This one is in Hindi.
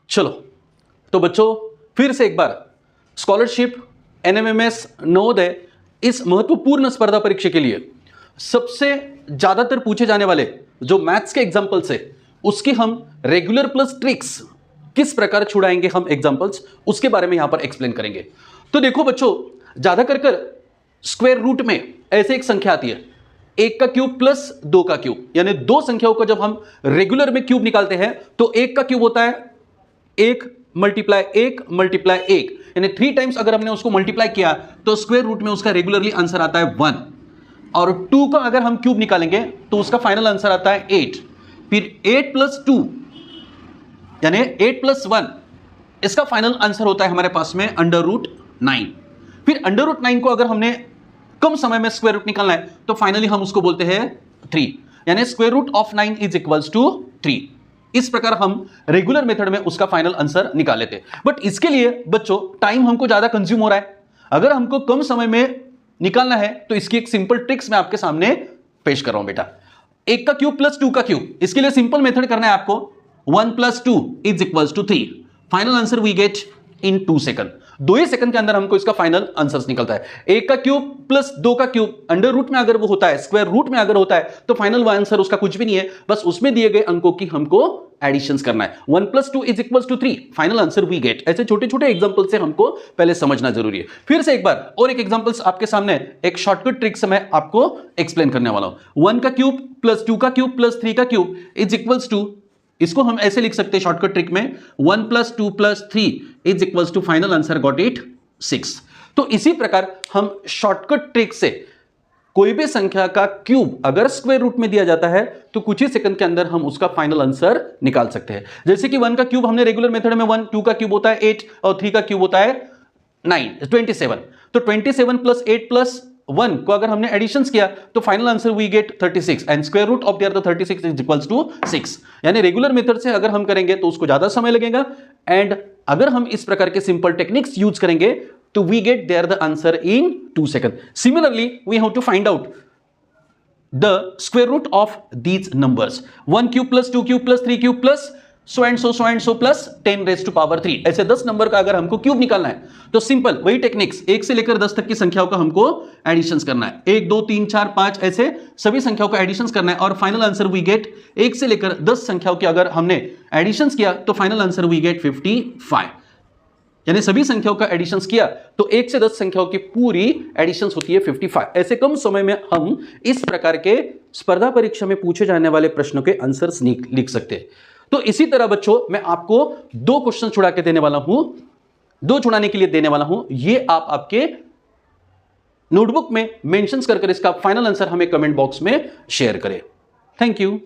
चलो तो बच्चों फिर से एक बार स्कॉलरशिप एनएमएमएस नवोदय इस महत्वपूर्ण स्पर्धा परीक्षा के लिए सबसे ज्यादातर पूछे जाने वाले जो मैथ्स के एग्जांपल्स है उसकी हम रेगुलर प्लस ट्रिक्स किस प्रकार छुड़ाएंगे हम एग्जांपल्स उसके बारे में यहां पर एक्सप्लेन करेंगे। तो देखो बच्चों ज्यादा कर स्क्वायर रूट में ऐसे एक संख्या आती है 1 का क्यूब प्लस 2 का क्यूब, यानी दो संख्याओं का जब हम रेगुलर में क्यूब निकालते हैं तो 1 का क्यूब होता है 1 मल्टीप्लाई 1 मल्टीप्लाई 1, यानी 3 टाइम्स अगर हमने उसको मल्टीप्लाई किया तो स्क्वायर रूट में उसका रेगुलरली आंसर आता है 1, और 2 का अगर हम क्यूब निकालेंगे तो उसका फाइनल आंसर आता है 8। फिर 8 प्लस 2 यानी 8 प्लस 1, इसका फाइनल आंसर होता है हमारे पास में अंडर रूट 9। फिर अंडर रूट 9 को अगर हमने कम समय में स्क्वायर रूट निकालना है तो फाइनली हम उसको बोलते हैं 3, यानी square root of 9 is equals to 3। इस प्रकार हम रेगुलर मेथड में उसका फाइनल आंसर निकाल लेते हैं। बट इसके लिए बच्चों टाइम हमको ज्यादा कंज्यूम हो रहा है, अगर हमको कम समय में निकालना है तो इसकी एक सिंपल ट्रिक्स मैं आपके सामने पेश कर रहा हूं बेटा। 1 का क्यूब प्लस 2 का क्यूब, इसके लिए सिंपल मेथड करना है आपको 1 plus 2 is equals to 3। Final answer we get in 2 second, 2 ही सेकंड के अंदर हमको इसका फाइनल आंसर निकलता है। 1 का क्यूब प्लस 2 का क्यूब अंडर रूट में अगर वो होता है, स्क्वायर रूट में अगर होता है तो फाइनल आंसर उसका कुछ भी नहीं है, बस उसमें दिए गए अंकों की हमको एडिशंस करना है। 1 plus 2 is equals to 3, final answer we get. ऐसे छोटे छोटे एग्जांपल से हमको पहले समझना जरूरी है। फिर से एक बार और एक एग्जांपल्स आपके सामने एक शॉर्टकट ट्रिक से मैं आपको एक्सप्लेन करने वाला हूं। 1 का क्यूब प्लस 2 का क्यूब प्लस 3 का क्यूब इज इक्वल्स टू, इसको हम ऐसे लिख सकते हैं शॉर्टकट ट्रिक में 1 plus 2 plus 3 is equals to final answer got it 6। तो इसी प्रकार हम शॉर्टकट ट्रिक से कोई भी संख्या का क्यूब अगर स्क्वायर रूट में दिया जाता है तो कुछ ही सेकंड के अंदर हम उसका फाइनल आंसर निकाल सकते हैं। जैसे कि 1 का क्यूब हमने रेगुलर मेथड में 1, 2 का क्यूब होता है 8 और 3 का क्यूब होता है 9, 27। तो 27 प्लस 8 प्लस 1 को अगर हमने एडिशंस किया तो final answer we get 36 and square root of the 36 is equals to 6। यानी रेगुलर मेथड से अगर हम करेंगे तो उसको ज्यादा समय लगेगा, एंड अगर हम इस प्रकार के सिंपल टेक्निक्स यूज करेंगे तो we get there the answer in 2 seconds. Similarly, we have to find out the square root of these numbers. 1 cube plus 2 cube plus 3 cube plus so and so plus 10 raised to power 3. ऐसे 10 नंबर का अगर हमको क्यूब निकालना है तो सिंपल वही टेक्निक्स 1 से लेकर 10 तक की संख्याओं का हमको एडिशंस करना है। 1 2 3 4 5 ऐसे सभी संख्याओं का एडिशंस करना है और फाइनल आंसर वी गेट 1 से लेकर 10 संख्याओं की अगर हमने एडिशंस किया तो फाइनल आंसर वी गेट 55। यानी सभी संख्याओं का एडिशंस किया तो 1 से 10 संख्याओं की पूरी एडिशंस होती है 55। ऐसे कम समय में हम इस प्रकार के स्पर्धा परीक्षा में पूछे जाने वाले प्रश्नों के आंसर्स लिख सकते हैं। तो इसी तरह बच्चों मैं आपको 2 क्वेश्चन छुड़ा के देने वाला हूं, 2 छुड़ाने के लिए देने वाला हूं। ये आप आपके नोटबुक में मेंशंस कर इसका फाइनल आंसर हमें कमेंट बॉक्स में शेयर करें। Thank you.